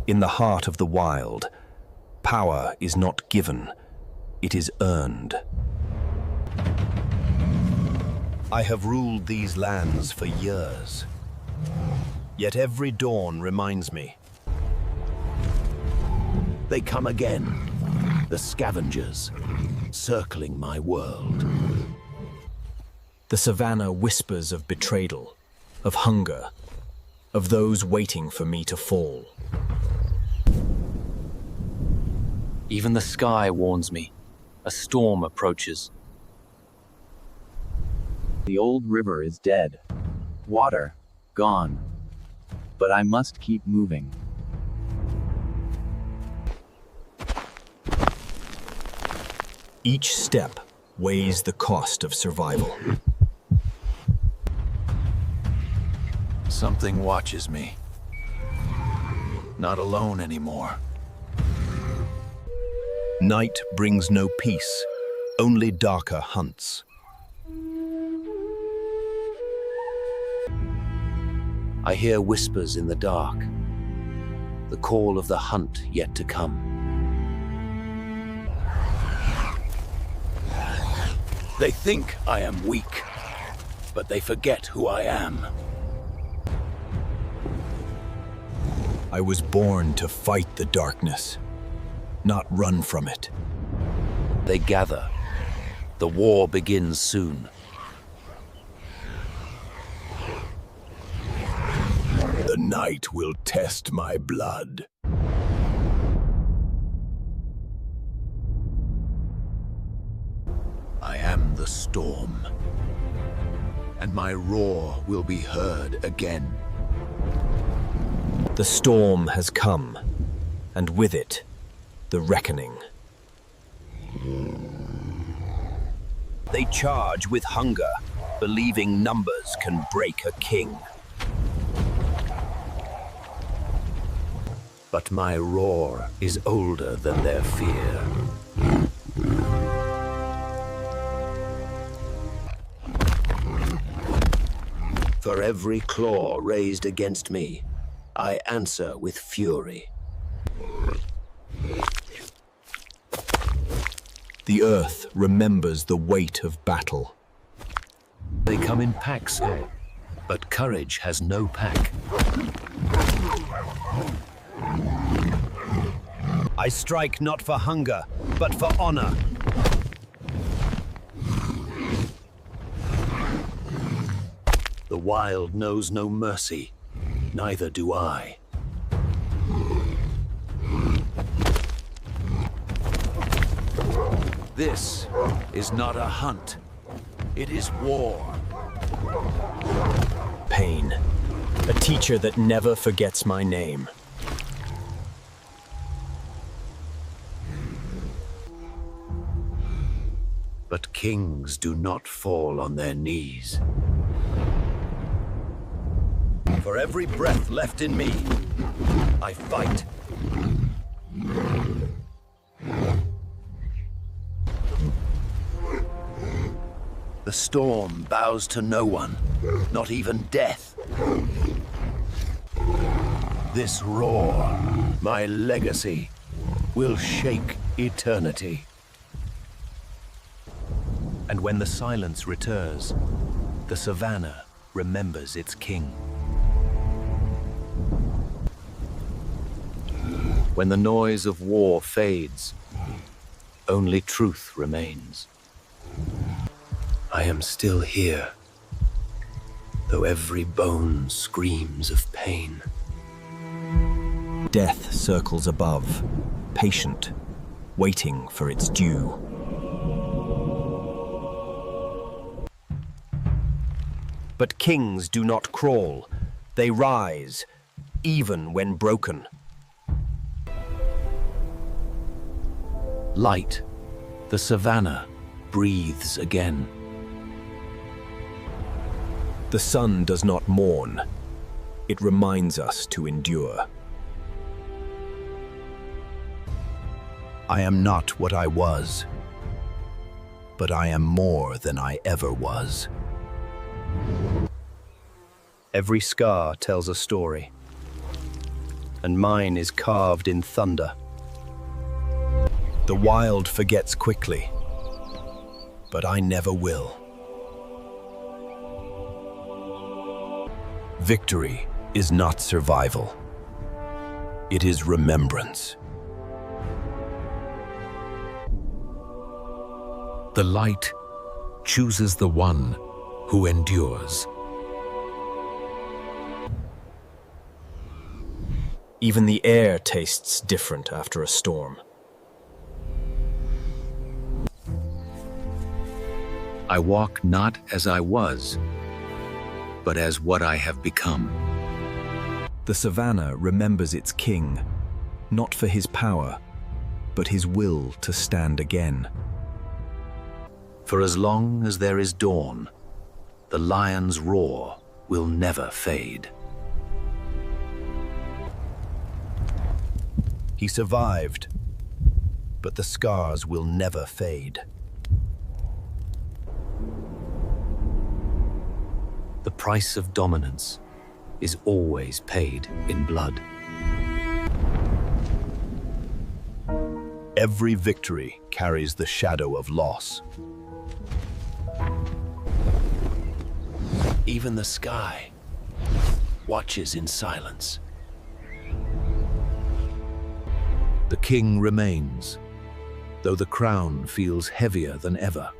In the heart of the wild, power is not given, it is earned. I have ruled these lands for years, yet every dawn reminds me. They come again, the scavengers, circling my world. The savannah whispers of betrayal, of hunger, of those waiting for me to fall. Even the sky warns me. A storm approaches. The old river is dead. Water, gone. But I must keep moving. Each step weighs the cost of survival. Something watches me. Not alone anymore. Night brings no peace, only darker hunts. I hear whispers in the dark, the call of the hunt yet to come. They think I am weak, but they forget who I am. I was born to fight the darkness, not run from it. They gather. The war begins soon. The night will test my blood. I am the storm, and my roar will be heard again. The storm has come, and with it, the reckoning. They charge with hunger, believing numbers can break a king. But my roar is older than their fear. For every claw raised against me, I answer with fury. The earth remembers the weight of battle. They come in packs, but courage has no pack. I strike not for hunger, but for honor. The wild knows no mercy, neither do I. This is not a hunt, it is war. Pain, a teacher that never forgets my name. But kings do not fall on their knees. For every breath left in me, I fight. The storm bows to no one, not even death. This roar, my legacy, will shake eternity. And when the silence returns, the savannah remembers its king. When the noise of war fades, only truth remains. I am still here, though every bone screams of pain. Death circles above, patient, waiting for its due. But kings do not crawl, they rise, even when broken. Light, the savannah breathes again. The sun does not mourn, it reminds us to endure. I am not what I was, but I am more than I ever was. Every scar tells a story. and mine is carved in thunder. The wild forgets quickly, but I never will. Victory is not survival. It is remembrance. The light chooses the one who endures. Even the air tastes different after a storm. I walk not as I was, but as what I have become. The savannah remembers its king, not for his power, but his will to stand again. For as long as there is dawn, the lion's roar will never fade. He survived, but the scars will never fade. The price of dominance is always paid in blood. Every victory carries the shadow of loss. Even the sky watches in silence. The king remains, though the crown feels heavier than ever.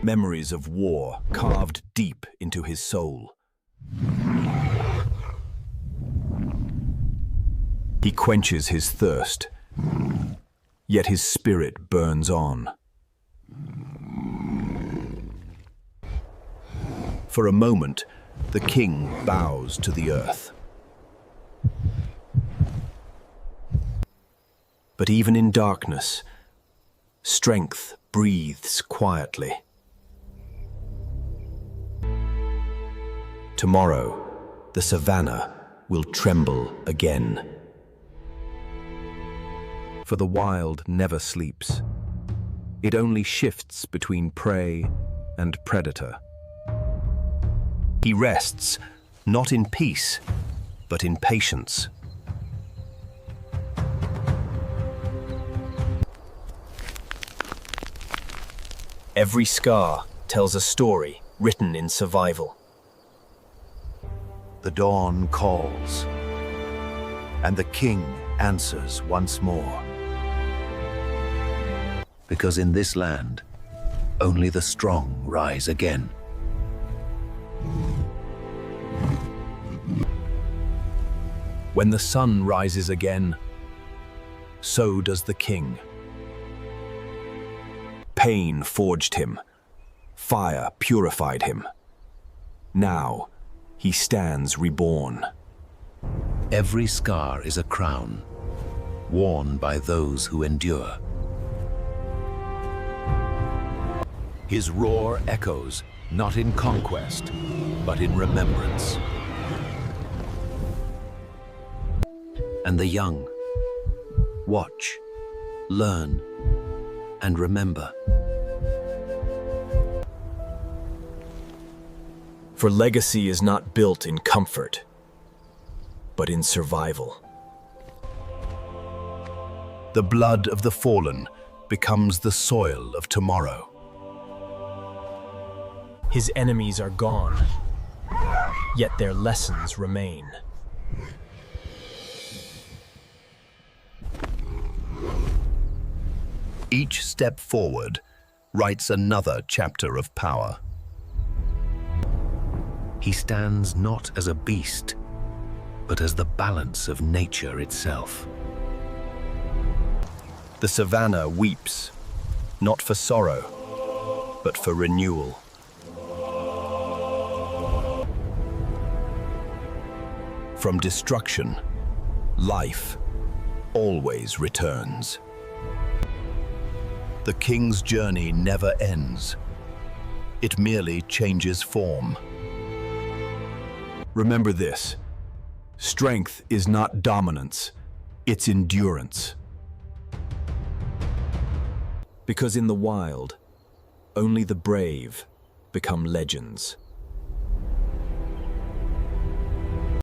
Memories of war carved deep into his soul. He quenches his thirst, yet his spirit burns on. For a moment, the king bows to the earth. But even in darkness, strength breathes quietly. Tomorrow, the savannah will tremble again. For the wild never sleeps. It only shifts between prey and predator. He rests, not in peace, but in patience. Every scar tells a story written in survival. The dawn calls, and the king answers once more. Because in this land, only the strong rise again. When the sun rises again, so does the king. Pain forged him, fire purified him. Now, he stands reborn. Every scar is a crown, worn by those who endure. His roar echoes, not in conquest, but in remembrance. And the young watch, learn, and remember. For legacy is not built in comfort, but in survival. The blood of the fallen becomes the soil of tomorrow. His enemies are gone, yet their lessons remain. Each step forward writes another chapter of power. He stands not as a beast, but as the balance of nature itself. The savannah weeps, not for sorrow, but for renewal. From destruction, life always returns. The king's journey never ends. It merely changes form. Remember this: strength is not dominance, it's endurance. Because in the wild, only the brave become legends.